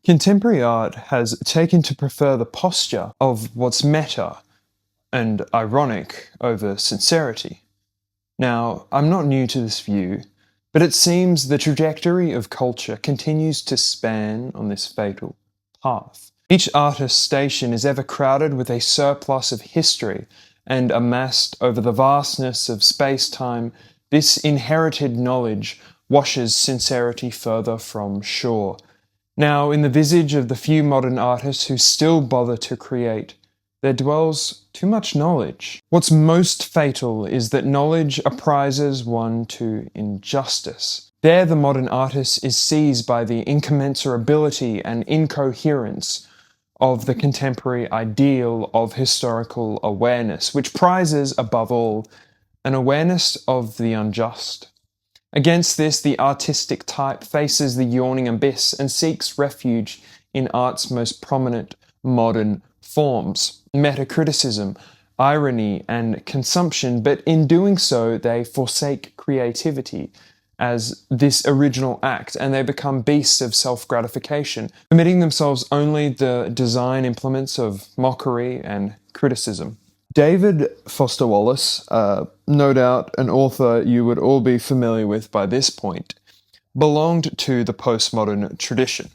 Contemporary art has taken to prefer the posture of what's meta and ironic over sincerity. Now, I'm not new to this view, but it seems the trajectory of culture continues to span on this fatal path. Each artist's station is ever crowded with a surplus of history, and amassed over the vastness of space-time, this inherited knowledge washes sincerity further from shore. Now, in the visage of the few modern artists who still bother to create, there dwells too much knowledge. What's most fatal is that knowledge apprises one to injustice. There the modern artist is seized by the incommensurability and incoherence of the contemporary ideal of historical awareness, which prizes, above all, an awareness of the unjust. Against this, the artistic type faces the yawning abyss and seeks refuge in art's most prominent modern forms, metacriticism, irony, and consumption, but in doing so, they forsake creativity as this original act, and they become beasts of self-gratification, permitting themselves only the design implements of mockery and criticism. David Foster Wallace, no doubt an author you would all be familiar with by this point, belonged to the postmodern tradition.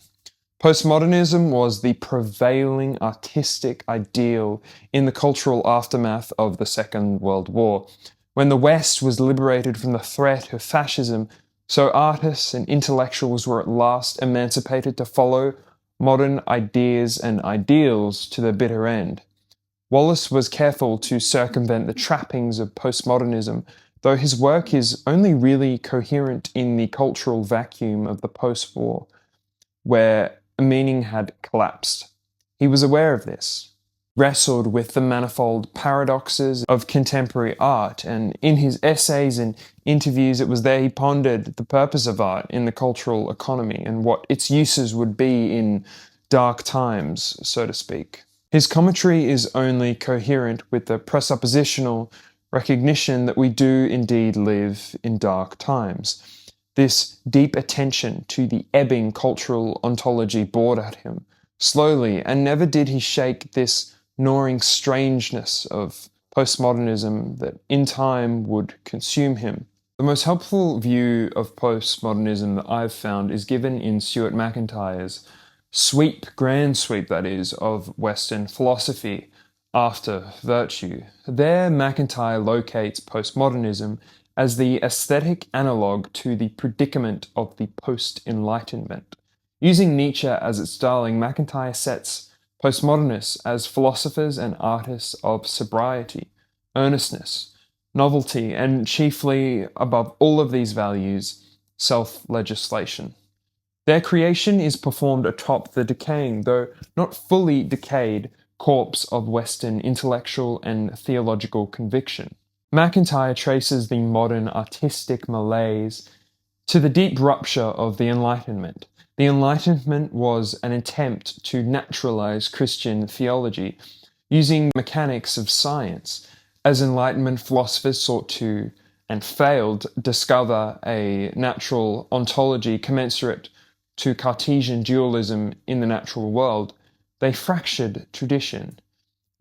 Postmodernism was the prevailing artistic ideal in the cultural aftermath of the Second World War. When the West was liberated from the threat of fascism, so artists and intellectuals were at last emancipated to follow modern ideas and ideals to their bitter end. Wallace was careful to circumvent the trappings of postmodernism, though his work is only really coherent in the cultural vacuum of the post-war, where meaning had collapsed. He was aware of this, wrestled with the manifold paradoxes of contemporary art, and in his essays and interviews it was there he pondered the purpose of art in the cultural economy and what its uses would be in dark times, so to speak. His commentary is only coherent with the presuppositional recognition that we do indeed live in dark times. This deep attention to the ebbing cultural ontology bored at him, slowly, and never did he shake this gnawing strangeness of postmodernism that in time would consume him. The most helpful view of postmodernism that I've found is given in Stuart McIntyre's grand sweep that is, of Western philosophy after virtue. There, McIntyre locates postmodernism as the aesthetic analogue to the predicament of the post-Enlightenment. Using Nietzsche as its darling, McIntyre sets postmodernists as philosophers and artists of sobriety, earnestness, novelty, and chiefly, above all of these values, self-legislation. Their creation is performed atop the decaying, though not fully decayed, corpse of Western intellectual and theological conviction. McIntyre traces the modern artistic malaise to the deep rupture of the Enlightenment. The Enlightenment was an attempt to naturalize Christian theology, using mechanics of science, as Enlightenment philosophers sought to, and failed, discover a natural ontology commensurate to Cartesian dualism in the natural world. They fractured tradition,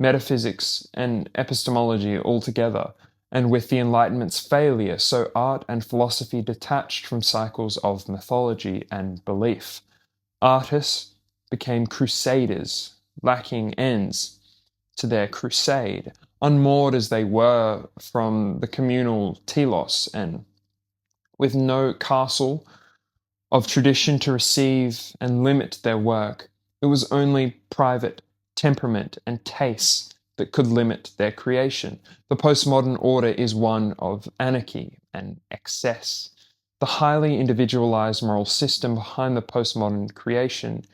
metaphysics, and epistemology altogether, and with the Enlightenment's failure, so art and philosophy detached from cycles of mythology and belief. Artists became crusaders, lacking ends to their crusade, unmoored as they were from the communal telos, and with no castle of tradition to receive and limit their work. It was only private temperament and taste that could limit their creation. The postmodern order is one of anarchy and excess. The highly individualized moral system behind the postmodern creation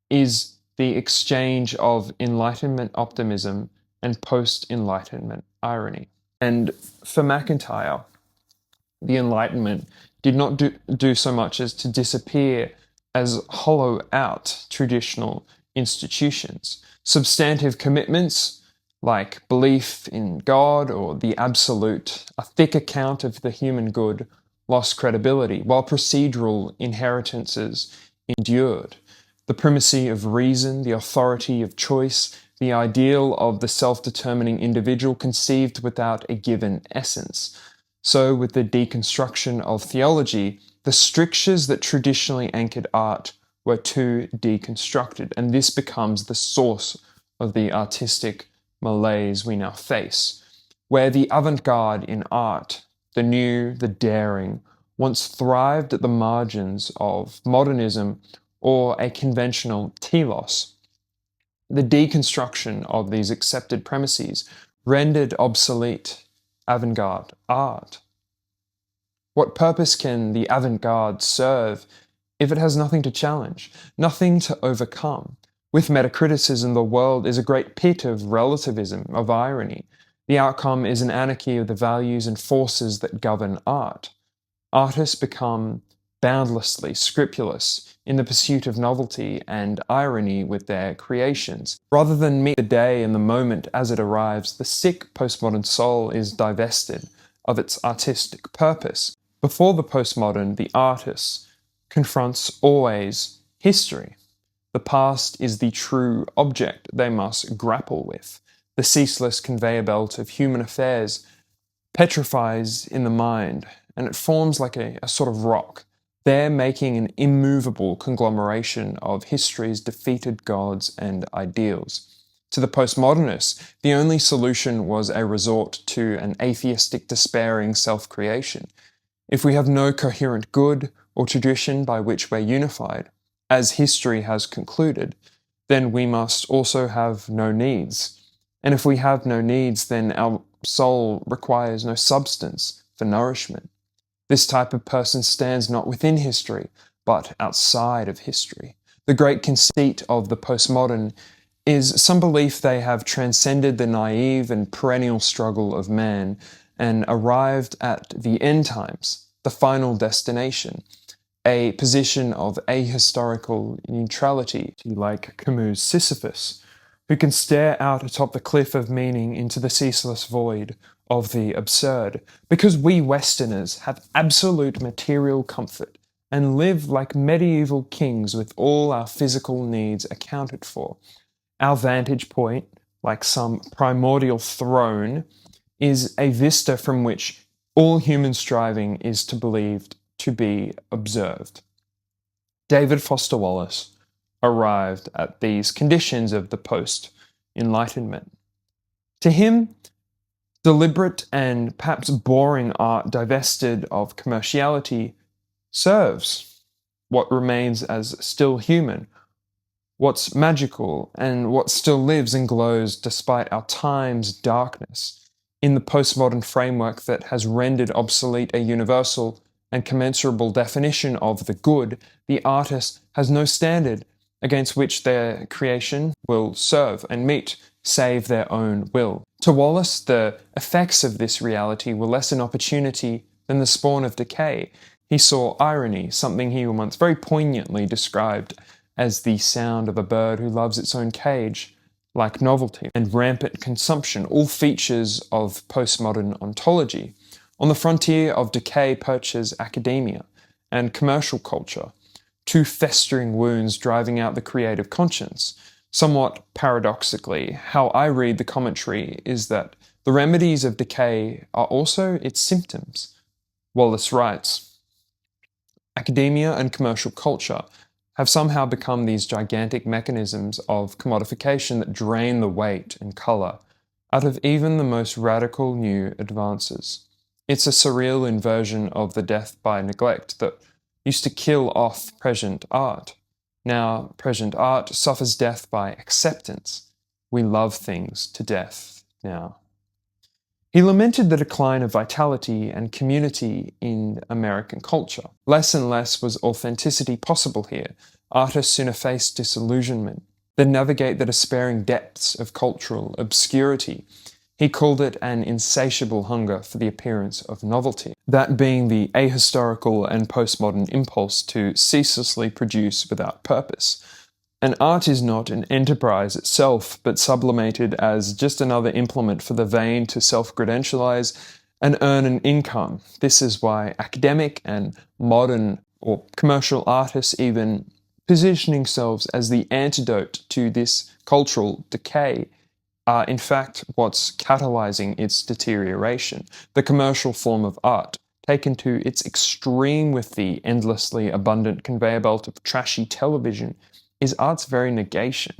is the exchange of Enlightenment optimism and post-Enlightenment irony. And for McIntyre, the Enlightenment did not do so much as to disappear as hollow out traditional institutions. Substantive commitments like belief in God or the absolute, a thick account of the human good, lost credibility, while procedural inheritances endured. the primacy of reason, the authority of choice, the ideal of the self-determining individual conceived without a given essence. So, with the deconstruction of theology, the strictures that traditionally anchored art were too deconstructed, and this becomes the source of the artistic malaise we now face, where the avant-garde in art, the new, the daring, once thrived at the margins of modernism or a conventional telos. The deconstruction of these accepted premises rendered obsolete avant-garde art. What purpose can the avant-garde serve if it has nothing to challenge, nothing to overcome? With metacriticism, the world is a great pit of relativism, of irony. The outcome is an anarchy of the values and forces that govern art. Artists become boundlessly scrupulous in the pursuit of novelty and irony with their creations. Rather than meet the day and the moment as it arrives, the sick postmodern soul is divested of its artistic purpose. Before the postmodern, the artist confronts always history. The past is the true object they must grapple with. The ceaseless conveyor belt of human affairs petrifies in the mind, and it forms like a sort of rock, there making an immovable conglomeration of history's defeated gods and ideals. To the postmodernists, the only solution was a resort to an atheistic, despairing self-creation. If we have no coherent good or tradition by which we're unified, as history has concluded, then we must also have no needs. And if we have no needs, then our soul requires no substance for nourishment. This type of person stands not within history, but outside of history. The great conceit of the postmodern is some belief they have transcended the naive and perennial struggle of man and arrived at the end times, the final destination, a position of ahistorical neutrality, like Camus' Sisyphus, who can stare out atop the cliff of meaning into the ceaseless void of the absurd, because we Westerners have absolute material comfort and live like medieval kings with all our physical needs accounted for. Our vantage point, like some primordial throne, is a vista from which all human striving is to believed to be observed. David Foster Wallace arrived at these conditions of the post-Enlightenment. To him, deliberate and perhaps boring art divested of commerciality serves what remains as still human, what's magical, and what still lives and glows despite our time's darkness. In the postmodern framework that has rendered obsolete a universal and commensurable definition of the good, the artist has no standard against which their creation will serve and meet, save their own will. To Wallace, the effects of this reality were less an opportunity than the spawn of decay. He saw irony, something he once very poignantly described as the sound of a bird who loves its own cage, like novelty and rampant consumption, all features of postmodern ontology. On the frontier of decay perches academia and commercial culture, two festering wounds driving out the creative conscience. Somewhat paradoxically, how I read the commentary is that the remedies of decay are also its symptoms. Wallace writes, academia and commercial culture have somehow become these gigantic mechanisms of commodification that drain the weight and colour out of even the most radical new advances. It's a surreal inversion of the death by neglect that used to kill off present art. Now, present art suffers death by acceptance. We love things to death now. He lamented the decline of vitality and community in American culture. Less and less was authenticity possible here. Artists sooner face disillusionment than navigate the despairing depths of cultural obscurity. He called it an insatiable hunger for the appearance of novelty, that being the ahistorical and postmodern impulse to ceaselessly produce without purpose. And art is not an enterprise itself, but sublimated as just another implement for the vain to self-credentialize and earn an income. This is why academic and modern or commercial artists even positioning themselves as the antidote to this cultural decay, are in fact what's catalyzing its deterioration. The commercial form of art, taken to its extreme with the endlessly abundant conveyor belt of trashy television, is art's very negation.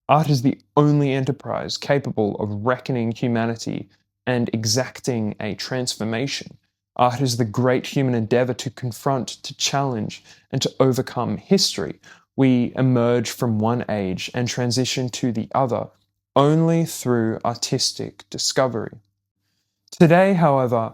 Art is the only enterprise capable of reckoning humanity and exacting a transformation. Art is the great human endeavor to confront, to challenge, and to overcome history. We emerge from one age and transition to the other only through artistic discovery. Today, however,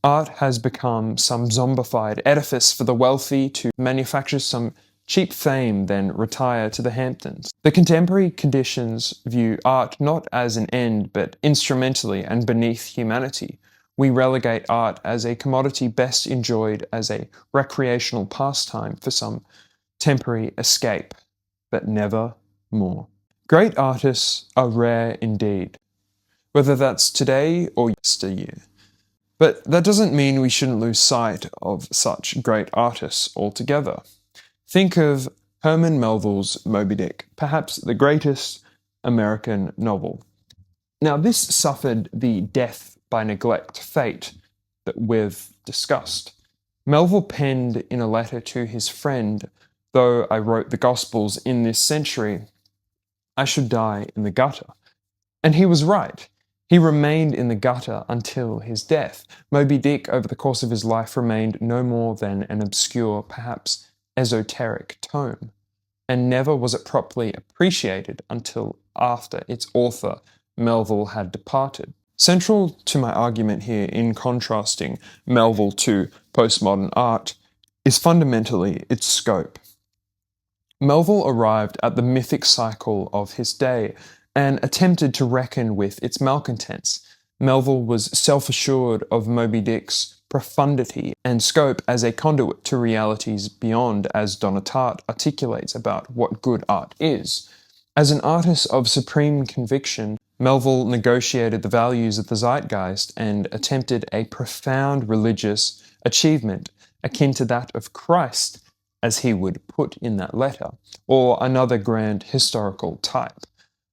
art has become some zombified edifice for the wealthy to manufacture some cheap fame, then retire to the Hamptons. The contemporary conditions view art not as an end, but instrumentally and beneath humanity. We relegate art as a commodity best enjoyed as a recreational pastime for some temporary escape, but never more. Great artists are rare indeed, whether that's today or yesteryear. But that doesn't mean we shouldn't lose sight of such great artists altogether. Think of Herman Melville's Moby Dick, perhaps the greatest American novel. Now, this suffered the death by neglect fate that we've discussed. Melville penned in a letter to his friend, "Though I wrote the Gospels in this century, I should die in the gutter." And he was right. He remained in the gutter until his death. Moby Dick, over the course of his life, remained no more than an obscure, perhaps esoteric tome, and never was it properly appreciated until after its author, Melville, had departed. Central to my argument here in contrasting Melville to postmodern art is fundamentally its scope. Melville arrived at the mythic cycle of his day and attempted to reckon with its malcontents. Melville was self-assured of Moby Dick's profundity and scope as a conduit to realities beyond, as Donatarte articulates about what good art is. As an artist of supreme conviction, Melville negotiated the values of the zeitgeist and attempted a profound religious achievement akin to that of Christ, as he would put in that letter, or another grand historical type.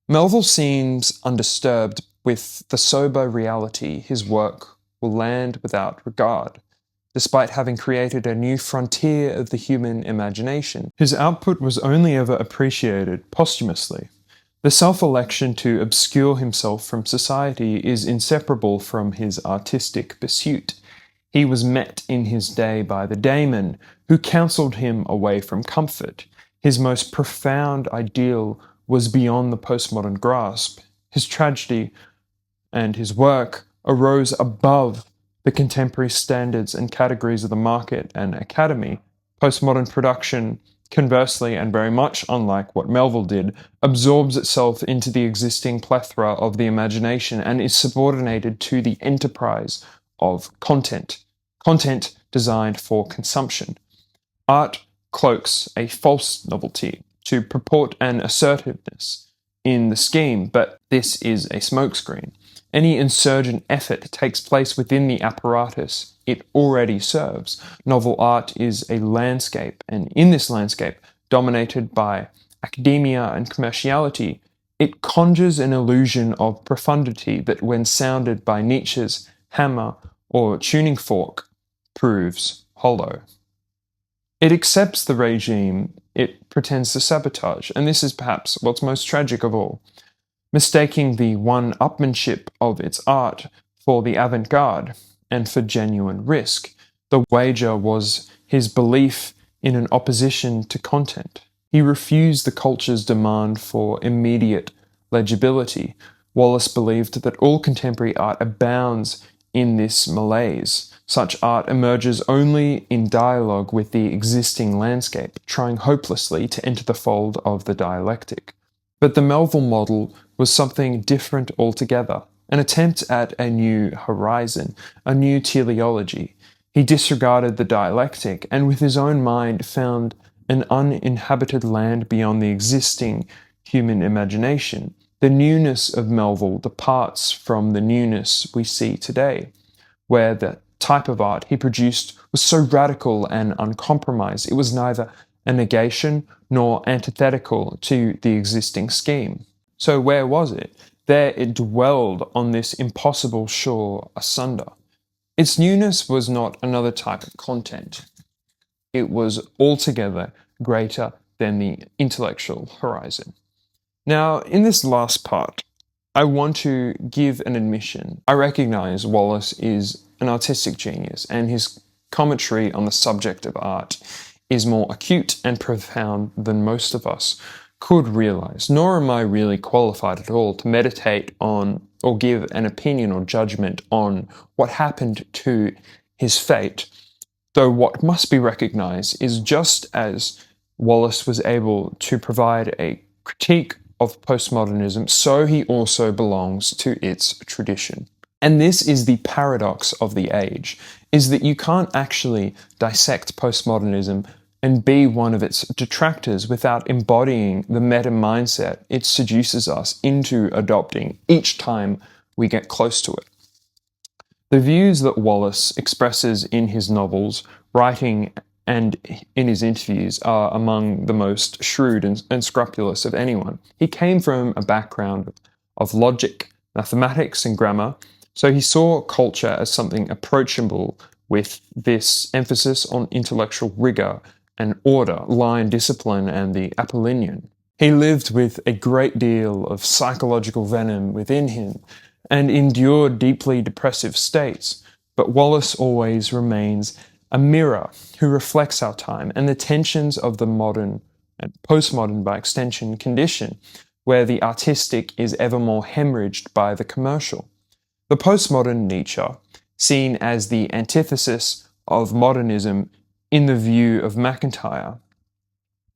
Melville seems undisturbed with the sober reality his work will land without regard. Despite having created a new frontier of the human imagination, his output was only ever appreciated posthumously. The self-election to obscure himself from society is inseparable from his artistic pursuit. He was met in his day by the daemon, who counselled him away from comfort. His most profound ideal was beyond the postmodern grasp. His tragedy and his work arose above the contemporary standards and categories of the market and academy. Postmodern production, conversely, and very much unlike what Melville did, absorbs itself into the existing plethora of the imagination and is subordinated to the enterprise of content designed for consumption. Art cloaks a false novelty to purport an assertiveness in the scheme, but this is a smokescreen. Any insurgent effort takes place within the apparatus it already serves. Novel art is a landscape, and in this landscape, dominated by academia and commerciality, it conjures an illusion of profundity that, when sounded by Nietzsche's hammer or tuning fork, proves hollow. It accepts the regime it pretends to sabotage, and this is perhaps what's most tragic of all. Mistaking the one-upmanship of its art for the avant-garde and for genuine risk, the wager was his belief in an opposition to content. He refused the culture's demand for immediate legibility. Wallace believed that all contemporary art abounds in this malaise. Such art emerges only in dialogue with the existing landscape, trying hopelessly to enter the fold of the dialectic. But the Melville model was something different altogether, an attempt at a new horizon, a new teleology. He disregarded the dialectic and with his own mind found an uninhabited land beyond the existing human imagination. The newness of Melville departs from the newness we see today, where the type of art he produced was so radical and uncompromised. It was neither a negation nor antithetical to the existing scheme. So where was it? There it dwelled on this impossible shore asunder. Its newness was not another type of content. It was altogether greater than the intellectual horizon. Now, in this last part, I want to give an admission. I recognize Wallace is an artistic genius, and his commentary on the subject of art is more acute and profound than most of us could realize, nor am I really qualified at all to meditate on or give an opinion or judgment on what happened to his fate. Though what must be recognized is just as Wallace was able to provide a critique of postmodernism, so he also belongs to its tradition. And this is the paradox of the age, is that you can't actually dissect postmodernism and be one of its detractors without embodying the meta mindset it seduces us into adopting each time we get close to it. The views that Wallace expresses in his novels, writing, and in his interviews are among the most shrewd and scrupulous of anyone. He came from a background of logic, mathematics, and grammar, so he saw culture as something approachable with this emphasis on intellectual rigor and order, line discipline, and the Apollinean. He lived with a great deal of psychological venom within him and endured deeply depressive states, but Wallace always remains a mirror who reflects our time and the tensions of the modern and postmodern, by extension, condition, where the artistic is ever more hemorrhaged by the commercial. The postmodern Nietzsche, seen as the antithesis of modernism in the view of MacIntyre,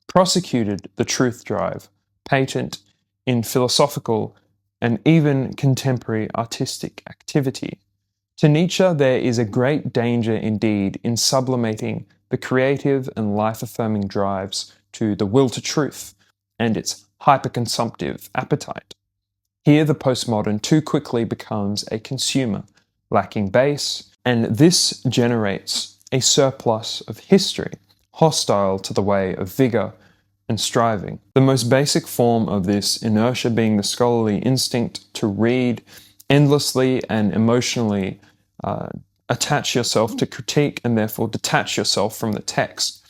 prosecuted the truth drive, patent in philosophical and even contemporary artistic activity. To Nietzsche, there is a great danger indeed in sublimating the creative and life-affirming drives to the will to truth and its hyperconsumptive appetite. Here the postmodern too quickly becomes a consumer, lacking base, and this generates a surplus of history, hostile to the way of vigour and striving. The most basic form of this inertia being the scholarly instinct to read endlessly and emotionally attach yourself to critique and therefore detach yourself from the text.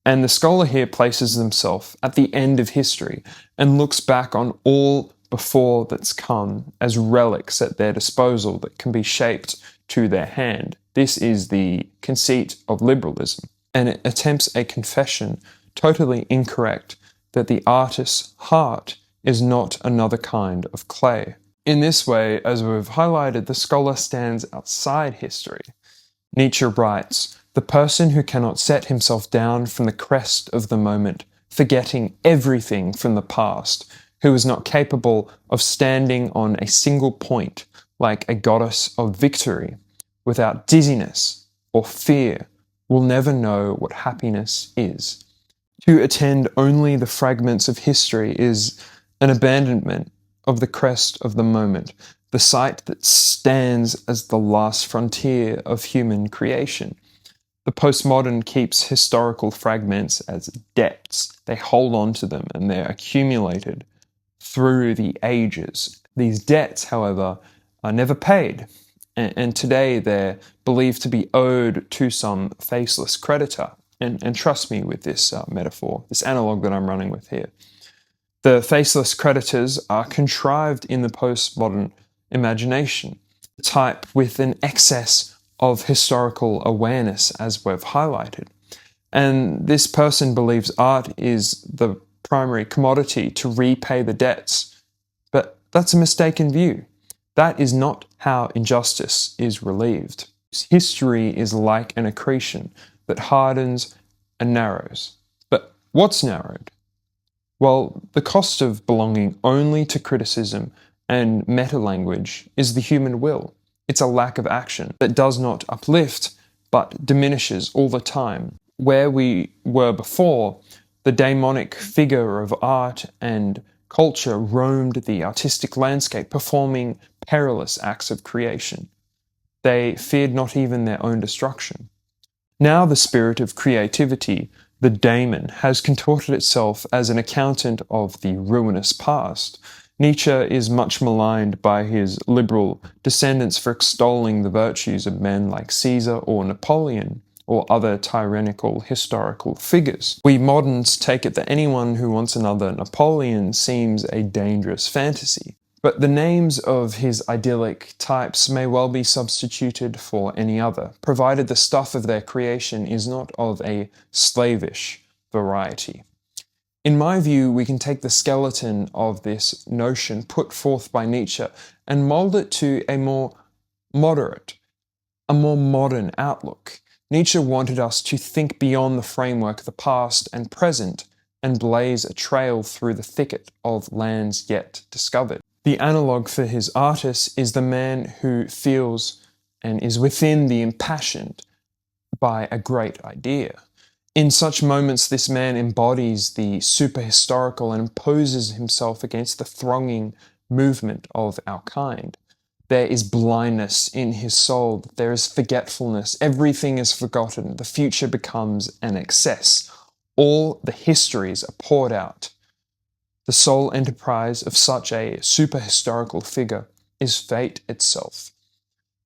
And the scholar here places himself at the end of history and looks back on all before that's come as relics at their disposal that can be shaped to their hand. This is the conceit of liberalism, and it attempts a confession totally incorrect that the artist's heart is not another kind of clay. In this way, as we've highlighted, the scholar stands outside history. Nietzsche writes, "The person who cannot set himself down from the crest of the moment, forgetting everything from the past, who is not capable of standing on a single point like a goddess of victory, without dizziness or fear, will never know what happiness is." To attend only the fragments of history is an abandonment of the crest of the moment, the site that stands as the last frontier of human creation. The postmodern keeps historical fragments as debts. They hold on to them and they're accumulated through the ages. These debts, however, are never paid, and today they're believed to be owed to some faceless creditor. And trust me with this metaphor, this analogue that I'm running with here. The faceless creditors are contrived in the postmodern imagination, the type with an excess of historical awareness, as we've highlighted. And this person believes art is the primary commodity to repay the debts. But that's a mistaken view. That is not how injustice is relieved. History is like an accretion that hardens and narrows. But what's narrowed? Well, the cost of belonging only to criticism and meta-language is the human will. It's a lack of action that does not uplift, but diminishes all the time. Where we were before, the daemonic figure of art and culture roamed the artistic landscape, performing perilous acts of creation. They feared not even their own destruction. Now the spirit of creativity the daemon, has contorted itself as an accountant of the ruinous past. Nietzsche is much maligned by his liberal descendants for extolling the virtues of men like Caesar or Napoleon, or other tyrannical historical figures. We moderns take it that anyone who wants another Napoleon seems a dangerous fantasy. But the names of his idyllic types may well be substituted for any other, provided the stuff of their creation is not of a slavish variety. In my view, we can take the skeleton of this notion put forth by Nietzsche and mould it to a more moderate, a more modern outlook. Nietzsche wanted us to think beyond the framework of the past and present and blaze a trail through the thicket of lands yet discovered. The analogue for his artist is the man who feels and is within the impassioned by a great idea. In such moments, this man embodies the superhistorical and imposes himself against the thronging movement of our kind. There is blindness in his soul, there is forgetfulness, everything is forgotten, the future becomes an excess. All the histories are poured out. The sole enterprise of such a superhistorical figure is fate itself.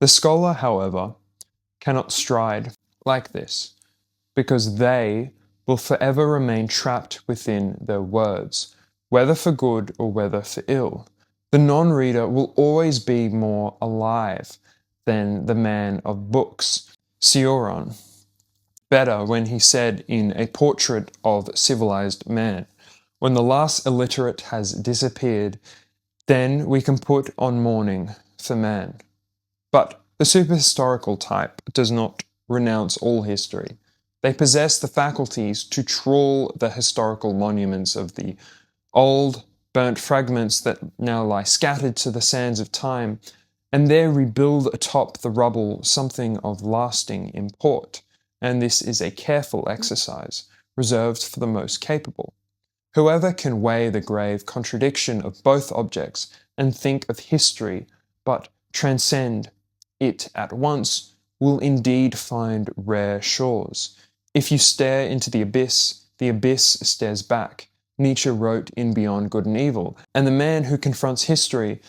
The scholar, however, cannot stride like this, because they will forever remain trapped within their words, whether for good or whether for ill. The non-reader will always be more alive than the man of books. Cioran, better when he said in A Portrait of Civilized Man, when the last illiterate has disappeared, then we can put on mourning for man. But the superhistorical type does not renounce all history. They possess the faculties to trawl the historical monuments of the old, burnt fragments that now lie scattered to the sands of time, and there rebuild atop the rubble something of lasting import. And this is a careful exercise, reserved for the most capable. Whoever can weigh the grave contradiction of both objects and think of history, but transcend it at once, will indeed find rare shores. If you stare into the abyss stares back. Nietzsche wrote in Beyond Good and Evil, and the man who confronts history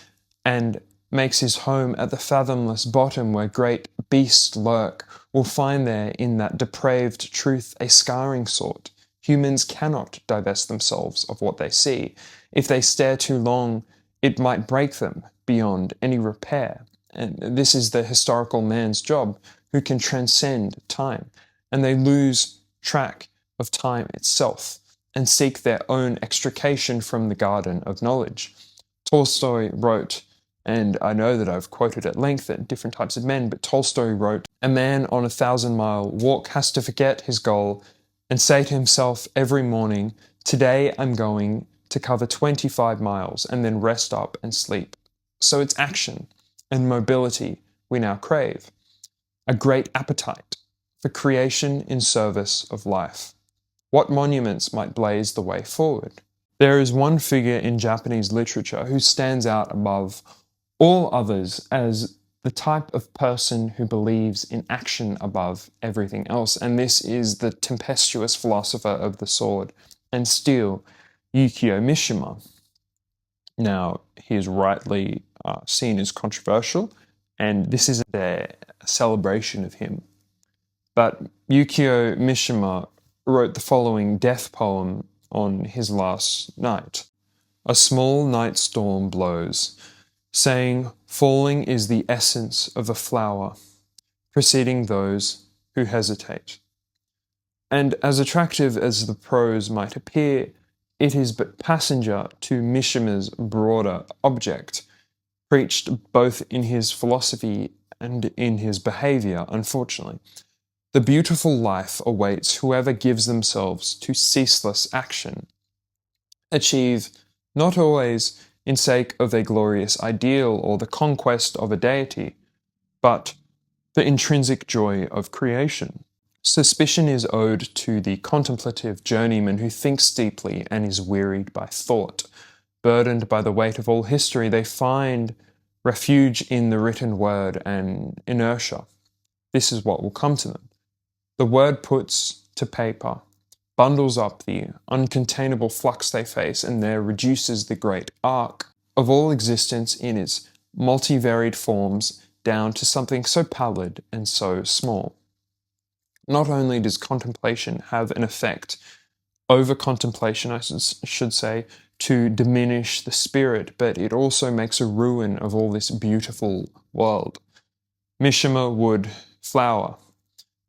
and makes his home at the fathomless bottom where great beasts lurk will find there in that depraved truth a scarring sort. Humans cannot divest themselves of what they see. If they stare too long, it might break them beyond any repair. And this is the historical man's job, who can transcend time. And they lose track of time itself and seek their own extrication from the garden of knowledge. Tolstoy wrote, and I know that I've quoted at length at different types of men, but Tolstoy wrote, "A man on a 1,000-mile walk has to forget his goal and say to himself every morning, today I'm going to cover 25 miles and then rest up and sleep." So it's action and mobility we now crave. A great appetite for creation in service of life. What monuments might blaze the way forward? There is one figure in Japanese literature who stands out above all others as the type of person who believes in action above everything else, and this is the tempestuous philosopher of the sword and steel, Yukio Mishima. Now, he is rightly seen as controversial, and this isn't a celebration of him. But Yukio Mishima wrote the following death poem on his last night. A small night storm blows, saying, falling is the essence of a flower, preceding those who hesitate. And as attractive as the prose might appear, it is but passenger to Mishima's broader object, preached both in his philosophy and in his behaviour, unfortunately. The beautiful life awaits whoever gives themselves to ceaseless action. Achieve not always in sake of a glorious ideal or the conquest of a deity, but the intrinsic joy of creation. Suspicion is owed to the contemplative journeyman who thinks deeply and is wearied by thought. Burdened by the weight of all history, they find refuge in the written word and inertia. This is what will come to them. The word puts to paper bundles up the uncontainable flux they face and there reduces the great arc of all existence in its multivaried forms down to something so pallid and so small. Not only does contemplation have an effect over contemplation, I should say, to diminish the spirit, but it also makes a ruin of all this beautiful world. Mishima would flower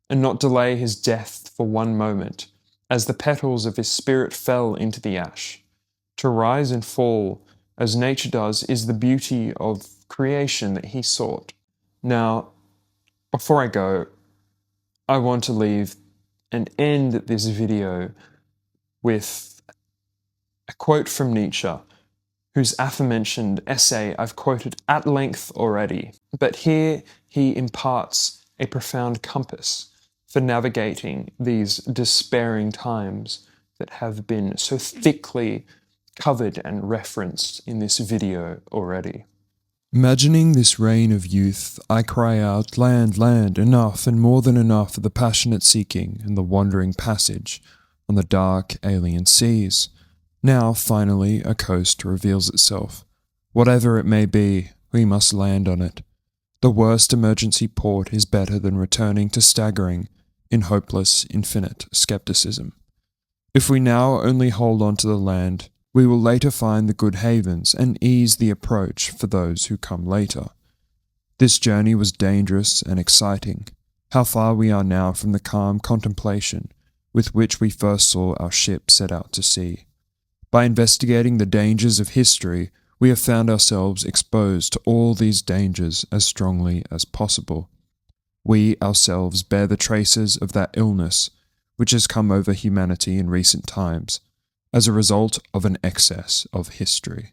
and not delay his death for one moment, as the petals of his spirit fell into the ash. To rise and fall, as nature does, is the beauty of creation that he sought. Now, before I go, I want to leave and end this video with a quote from Nietzsche, whose aforementioned essay I've quoted at length already, but here he imparts a profound compass for navigating these despairing times that have been so thickly covered and referenced in this video already. Imagining this reign of youth, I cry out, land, land, enough and more than enough of the passionate seeking and the wandering passage on the dark alien seas. Now, finally, a coast reveals itself. Whatever it may be, we must land on it. The worst emergency port is better than returning to staggering in hopeless, infinite skepticism. If we now only hold on to the land, we will later find the good havens and ease the approach for those who come later. This journey was dangerous and exciting. How far we are now from the calm contemplation with which we first saw our ship set out to sea. By investigating the dangers of history, we have found ourselves exposed to all these dangers as strongly as possible. We ourselves bear the traces of that illness which has come over humanity in recent times, as a result of an excess of history.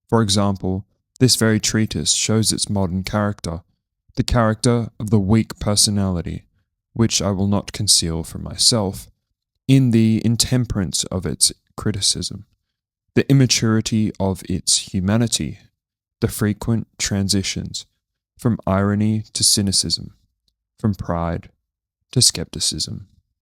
For example, this very treatise shows its modern character, the character of the weak personality, which I will not conceal from myself, in the intemperance of its criticism, the immaturity of its humanity, the frequent transitions from irony to cynicism, from pride to skepticism.